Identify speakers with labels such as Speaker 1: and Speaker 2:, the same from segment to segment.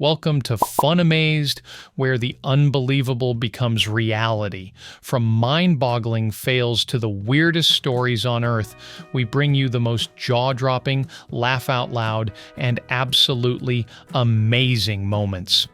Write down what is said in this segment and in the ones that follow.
Speaker 1: Welcome to Fun Amazed, where the unbelievable becomes reality. From mind-boggling fails to the weirdest stories on Earth, we bring you the most jaw-dropping, laugh-out-loud, and absolutely amazing moments.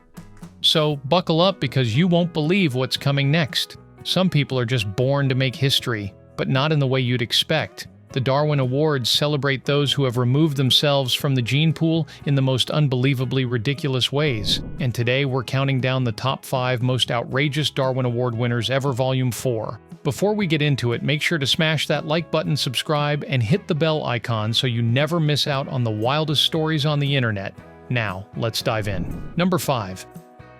Speaker 1: So buckle up because you won't believe what's coming next. Some people are just born to make history, but not in the way you'd expect. The Darwin Awards celebrate those who have removed themselves from the gene pool in the most unbelievably ridiculous ways. And today we're counting down the top 5 most outrageous Darwin Award winners ever, Volume 4. Before we get into it, make sure to smash that like button, subscribe, and hit the bell icon so you never miss out on the wildest stories on the internet. Now, let's dive in. Number 5.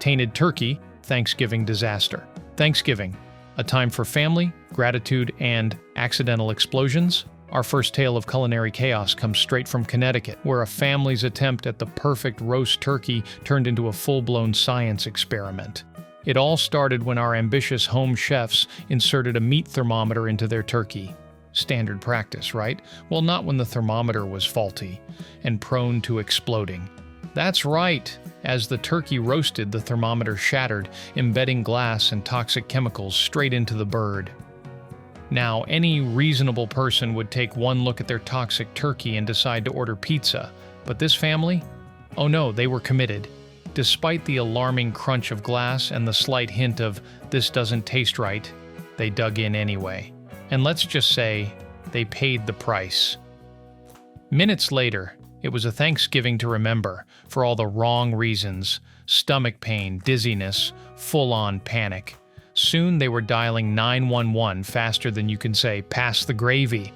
Speaker 1: Tainted Turkey, Thanksgiving Disaster. Thanksgiving, a time for family, gratitude, and accidental explosions. Our first tale of culinary chaos comes straight from Connecticut, where a family's attempt at the perfect roast turkey turned into a full-blown science experiment. It all started when our ambitious home chefs inserted a meat thermometer into their turkey. Standard practice, right? Well, not when the thermometer was faulty and prone to exploding. That's right. As the turkey roasted, the thermometer shattered, embedding glass and toxic chemicals straight into the bird. Now, any reasonable person would take one look at their toxic turkey and decide to order pizza. But this family? Oh no, they were committed. Despite the alarming crunch of glass and the slight hint of, "this doesn't taste right," they dug in anyway. And let's just say, they paid the price. Minutes later, it was a Thanksgiving to remember, for all the wrong reasons: stomach pain, dizziness, full-on panic. Soon they were dialing 911 faster than you can say, "pass the gravy."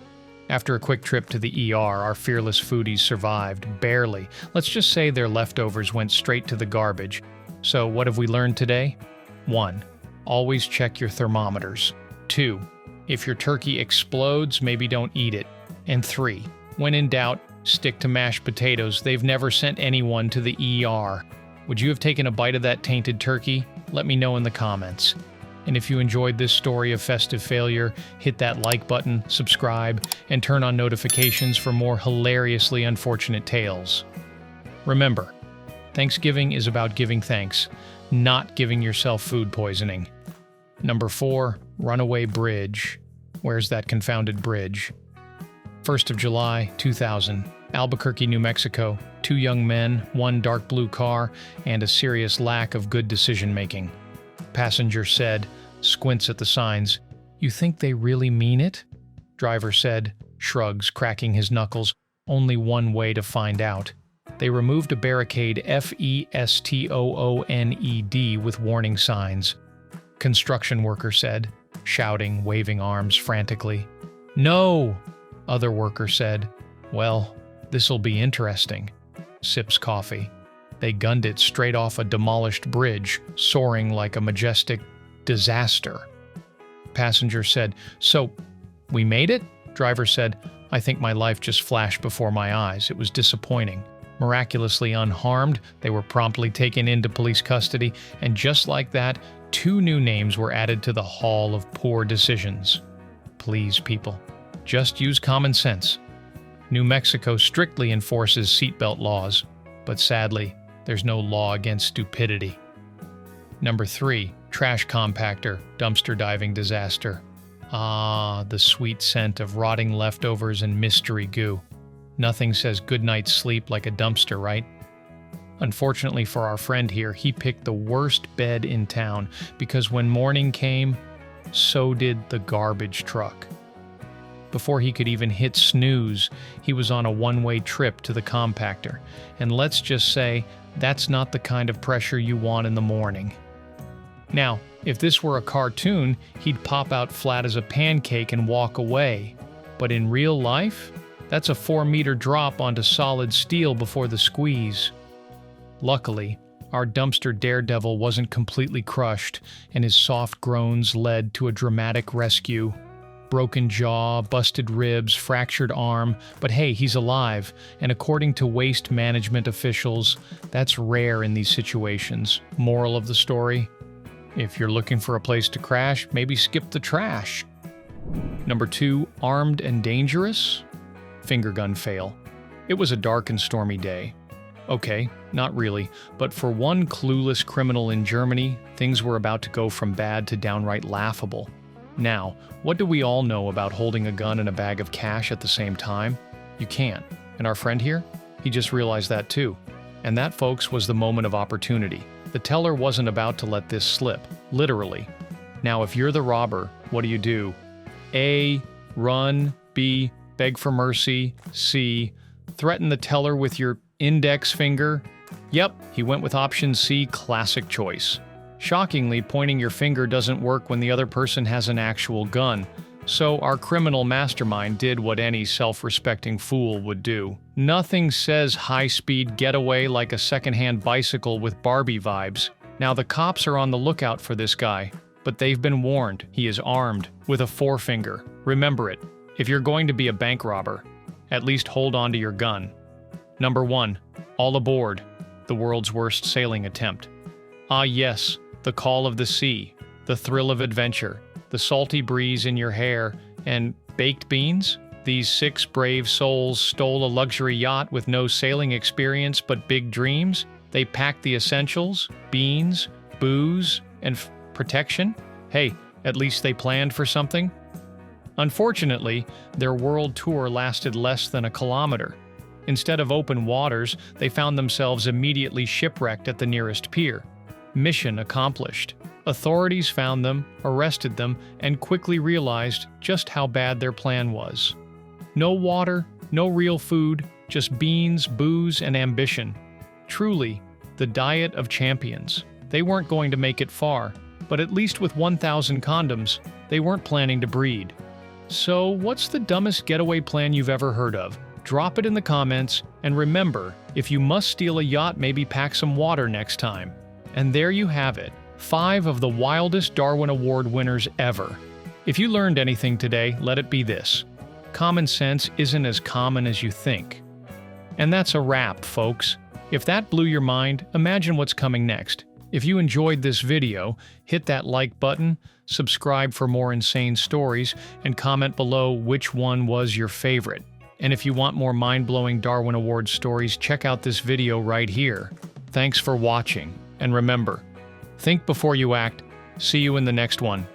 Speaker 1: After a quick trip to the ER, our fearless foodies survived, barely. Let's just say their leftovers went straight to the garbage. So what have we learned today? 1. Always check your thermometers. 2. If your turkey explodes, maybe don't eat it. And 3. When in doubt, stick to mashed potatoes. They've never sent anyone to the ER. Would you have taken a bite of that tainted turkey? Let me know in the comments. And if you enjoyed this story of festive failure, hit that like button, subscribe, and turn on notifications for more hilariously unfortunate tales. Remember, Thanksgiving is about giving thanks, not giving yourself food poisoning. Number 4, Runaway Bridge. Where's that confounded bridge? 1st of July, 2000, Albuquerque, New Mexico. 2 young men, 1 dark blue car, and a serious lack of good decision-making. Passenger said, squints at the signs, "You think they really mean it?" Driver said, shrugs, cracking his knuckles, "Only one way to find out." They removed a barricade FESTOONED with warning signs. Construction worker said, shouting, waving arms frantically. "No!" Other worker said, "Well, this'll be interesting." Sips coffee. They gunned it straight off a demolished bridge, soaring like a majestic disaster. Passenger said, "So, we made it?" Driver said, "I think my life just flashed before my eyes. It was disappointing." Miraculously unharmed, they were promptly taken into police custody, and just like that, 2 new names were added to the Hall of Poor Decisions. Please, people, just use common sense. New Mexico strictly enforces seatbelt laws, but sadly, there's no law against stupidity. Number 3, trash compactor, dumpster diving disaster. Ah, the sweet scent of rotting leftovers and mystery goo. Nothing says good night's sleep like a dumpster, right? Unfortunately for our friend here, he picked the worst bed in town because when morning came, so did the garbage truck. Before he could even hit snooze, he was on a one-way trip to the compactor. And let's just say, that's not the kind of pressure you want in the morning. Now, if this were a cartoon, he'd pop out flat as a pancake and walk away. But in real life, that's a 4-meter drop onto solid steel before the squeeze. Luckily, our dumpster daredevil wasn't completely crushed, and his soft groans led to a dramatic rescue. Broken jaw, busted ribs, fractured arm, but hey, he's alive, and according to waste management officials, that's rare in these situations. Moral of the story? If you're looking for a place to crash, maybe skip the trash. Number 2, armed and dangerous? Finger gun fail. It was a dark and stormy day. Okay, not really, but for one clueless criminal in Germany, things were about to go from bad to downright laughable. Now, what do we all know about holding a gun and a bag of cash at the same time? You can't. And our friend here? He just realized that too. And that, folks, was the moment of opportunity. The teller wasn't about to let this slip, literally. Now, if you're the robber, what do? A. Run. B. Beg for mercy. C. Threaten the teller with your index finger? Yep, he went with option C, classic choice. Shockingly, pointing your finger doesn't work when the other person has an actual gun. So our criminal mastermind did what any self-respecting fool would do. Nothing says high-speed getaway like a secondhand bicycle with Barbie vibes. Now the cops are on the lookout for this guy, but they've been warned. He is armed with a forefinger. Remember it. If you're going to be a bank robber, at least hold on to your gun. Number 1. All aboard. The world's worst sailing attempt. Ah yes, the call of the sea, the thrill of adventure, the salty breeze in your hair, and baked beans? These 6 brave souls stole a luxury yacht with no sailing experience but big dreams. They packed the essentials, beans, booze, and protection. Hey, at least they planned for something. Unfortunately, their world tour lasted less than a kilometer. Instead of open waters, they found themselves immediately shipwrecked at the nearest pier. Mission accomplished. Authorities found them, arrested them, and quickly realized just how bad their plan was. No water, no real food, just beans, booze, and ambition. Truly, the diet of champions. They weren't going to make it far, but at least with 1,000 condoms, they weren't planning to breed. So, what's the dumbest getaway plan you've ever heard of? Drop it in the comments, and remember, if you must steal a yacht, maybe pack some water next time. And there you have it, 5 of the wildest Darwin Award winners ever. If you learned anything today, let it be this. Common sense isn't as common as you think. And that's a wrap, folks. If that blew your mind, imagine what's coming next. If you enjoyed this video, hit that like button, subscribe for more insane stories, and comment below which one was your favorite. And if you want more mind-blowing Darwin Award stories, check out this video right here. Thanks for watching, and remember, think before you act. See you in the next one.